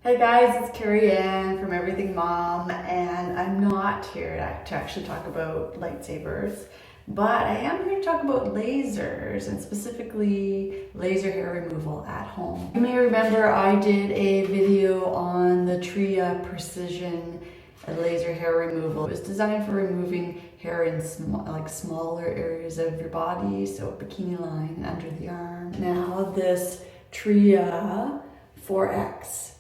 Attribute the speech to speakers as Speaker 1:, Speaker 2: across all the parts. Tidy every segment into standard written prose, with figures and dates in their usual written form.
Speaker 1: Hey guys, it's Carrie Ann from Everything Mom, and I'm not here to actually talk about lightsabers, but I am here to talk about lasers, and specifically laser hair removal at home. You may remember I did a video on the Tria Precision laser hair removal. It was designed for removing hair in smaller areas of your body, so bikini line, under the arm. Now this Tria 4X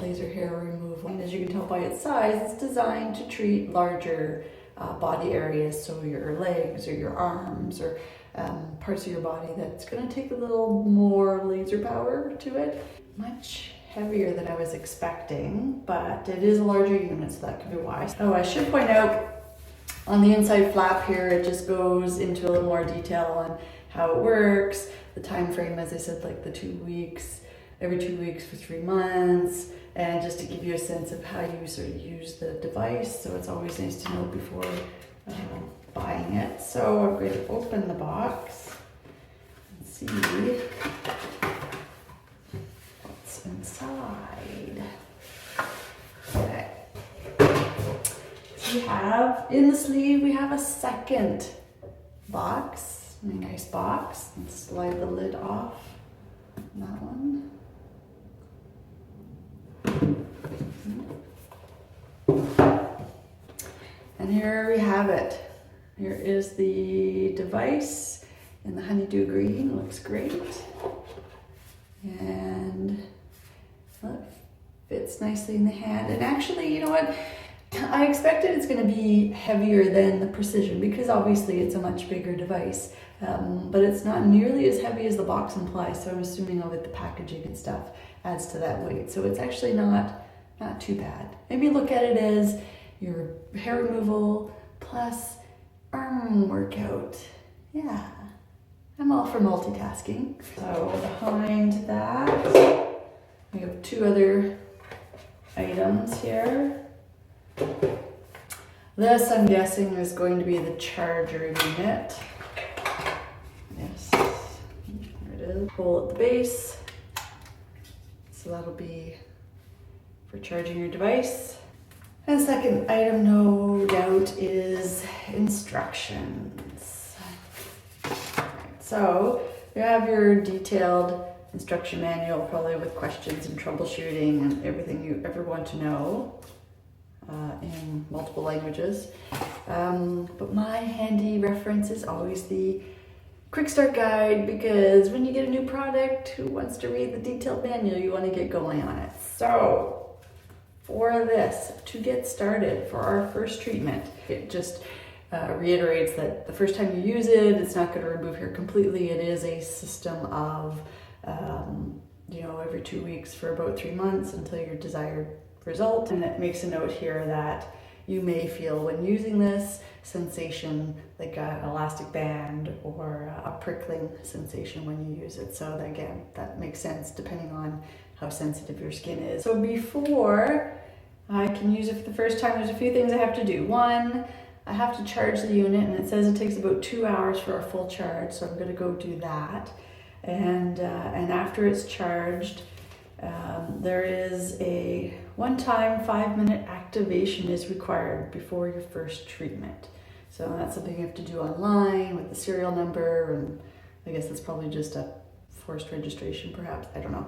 Speaker 1: laser hair removal. And as you can tell by its size, it's designed to treat larger body areas, so your legs or your arms or parts of your body that's going to take a little more laser power to it. Much heavier than I was expecting, but it is a larger unit, so that could be why. Oh, I should point out on the inside flap here, it just goes into a little more detail on how it works, the time frame, as I said, like the 2 weeks, every 2 weeks for 3 months, and just to give you a sense of how you sort of use the device. So it's always nice to know before buying it. So I'm going to open the box and see what's inside. Okay. So we have, in the sleeve, we have a second box, a nice box. Let's slide the lid off on that one. And here we have it. Here is the device in the honeydew green. Looks great. And look, fits nicely in the hand. And actually, you know what? I expected it's going to be heavier than the Precision because obviously it's a much bigger device. But it's not nearly as heavy as the box implies, so I'm assuming all with the packaging and stuff adds to that weight. So it's actually not too bad. Maybe look at it as your hair removal plus arm workout. Yeah, I'm all for multitasking. So behind that, we have 2 other items here. This, I'm guessing, is going to be the charger unit. Yes, there it is. Hole at the base. So that'll be for charging your device. And the second item, no doubt, is instructions. Right, so you have your detailed instruction manual, probably with questions and troubleshooting and everything you ever want to know in multiple languages. But my handy reference is always the Quick Start Guide, because when you get a new product, who wants to read the detailed manual? You want to get going on it. So for this, to get started for our first treatment, it just reiterates that the first time you use it, it's not going to remove hair completely. It is a system of, every 2 weeks for about 3 months until your desired result. And it makes a note here that you may feel when using this sensation like an elastic band or a prickling sensation when you use it. So again, that makes sense depending on how sensitive your skin is. So before I can use it for the first time, there's a few things I have to do. One, I have to charge the unit, and it says it takes about 2 hours for a full charge, so I'm going to go do that. And after it's charged, there is a one-time 5-minute activation is required before your first treatment. So that's something you have to do online with the serial number, and I guess that's probably just a forced registration perhaps, I don't know.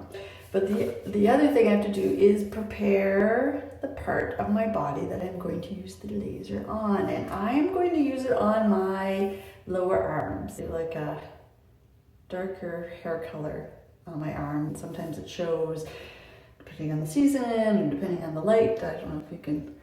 Speaker 1: But the other thing I have to do is prepare the part of my body that I'm going to use the laser on, and I'm going to use it on my lower arms. Like a darker hair color on my arm. Sometimes it shows depending on the season and depending on the light. I don't know if you can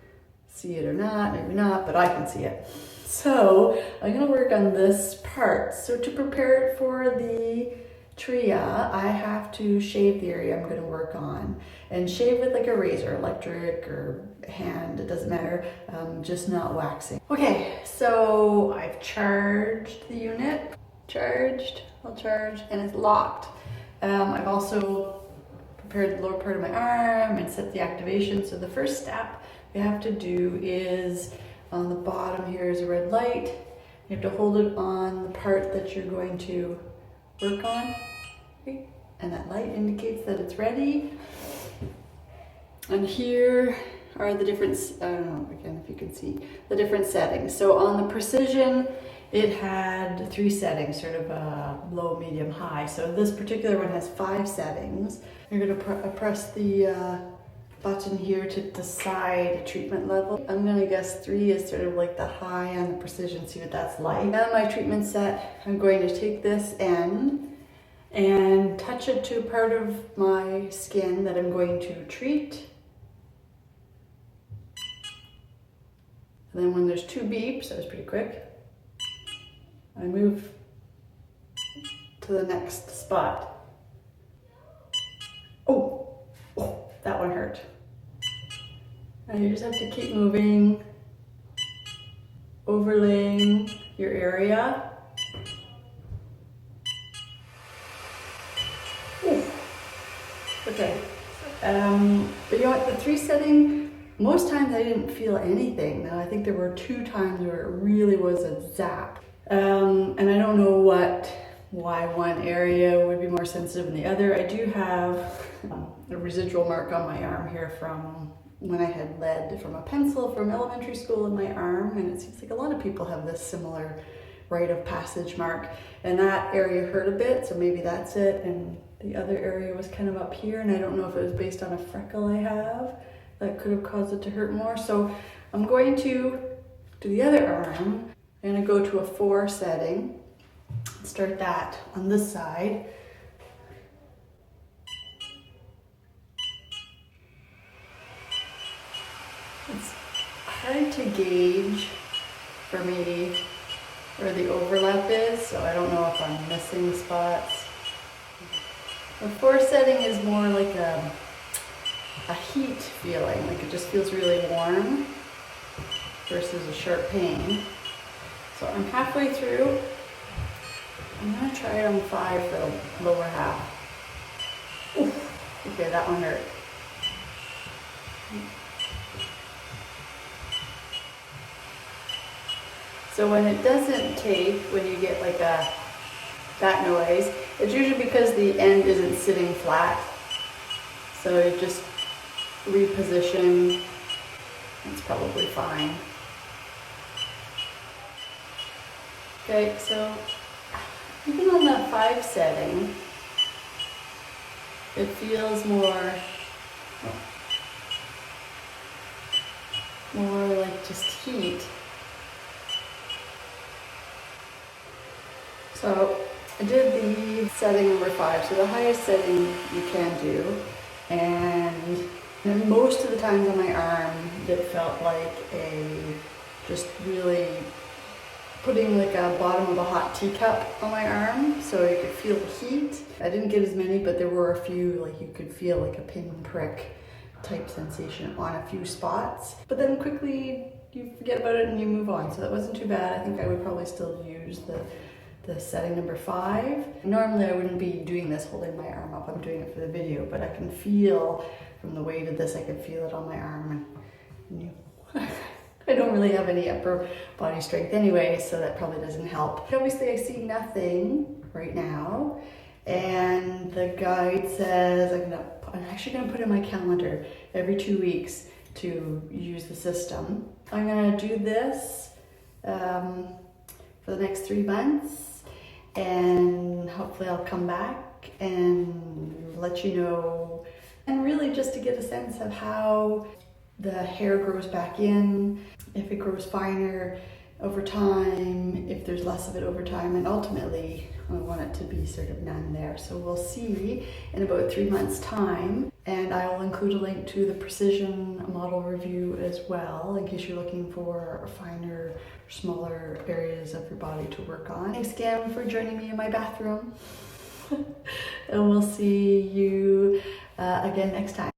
Speaker 1: see it or not, maybe not, but I can see it. So I'm going to work on this part. So to prepare it for the Tria, I have to shave the area I'm going to work on, and shave with like a razor, electric or hand, it doesn't matter, just not waxing. Okay, so I've charged the unit, I'll charge, and it's locked. I've also prepared the lower part of my arm and set the activation. So the first step you have to do is, on the bottom here is a red light. You have to hold it on the part that you're going to work on, and that light indicates that it's ready. And here are the different, I don't know, again, if you can see, the different settings. So on the Precision, it had 3 settings, sort of low, medium, high. So this particular one has 5 settings. You're gonna press the button here to decide a treatment level. I'm gonna guess 3 is sort of like the high on the Precision, see what that's like. Now my treatment set, I'm going to take this end and touch it to a part of my skin that I'm going to treat. And then when there's 2 beeps, that was pretty quick, I move to the next spot. Oh, that one hurt. Now you just have to keep moving, overlaying your area. Ooh. Okay, but you know what, the 3 setting, most times I didn't feel anything. Now I think there were 2 times where it really was a zap. And I don't know why one area would be more sensitive than the other. I do have a residual mark on my arm here from when I had lead from a pencil from elementary school in my arm, and it seems like a lot of people have this similar rite of passage mark, and that area hurt a bit, so maybe that's it. And the other area was kind of up here, and I don't know if it was based on a freckle I have that could have caused it to hurt more. So I'm going to do the other arm. I'm going to go to a 4 setting, start that on this side. It's hard to gauge for me where the overlap is, so I don't know if I'm missing spots. The 4 setting is more like a heat feeling, like it just feels really warm versus a sharp pain. So I'm halfway through. I'm gonna try it on 5 for the lower half. Oof. Okay, that one hurt. So when it doesn't take, when you get like that noise, it's usually because the end isn't sitting flat. So you just reposition, it's probably fine. Okay, so even on the 5 setting, it feels more like just heat. So I did the setting number 5, so the highest setting you can do, and most of the times on my arm it felt like just really putting like a bottom of a hot teacup on my arm so you could feel the heat. I didn't get as many, but there were a few, like you could feel like a pinprick type sensation on a few spots. But then quickly you forget about it and you move on, so that wasn't too bad. I think I would probably still use the setting number 5. Normally I wouldn't be doing this holding my arm up, I'm doing it for the video, but I can feel from the weight of this, I can feel it on my arm. And I don't really have any upper body strength anyway, so that probably doesn't help. Obviously I see nothing right now, and the guide says I'm actually gonna put in my calendar every 2 weeks to use the system. I'm gonna do this for the next 3 months, and hopefully I'll come back and let you know, and really just to get a sense of how the hair grows back in, if it grows finer over time, if there's less of it over time, and ultimately I want it to be sort of none there. So we'll see in about 3 months' time, and I will include a link to the Precision model review as well, in case you're looking for finer, smaller areas of your body to work on. Thanks again for joining me in my bathroom, and we'll see you again next time.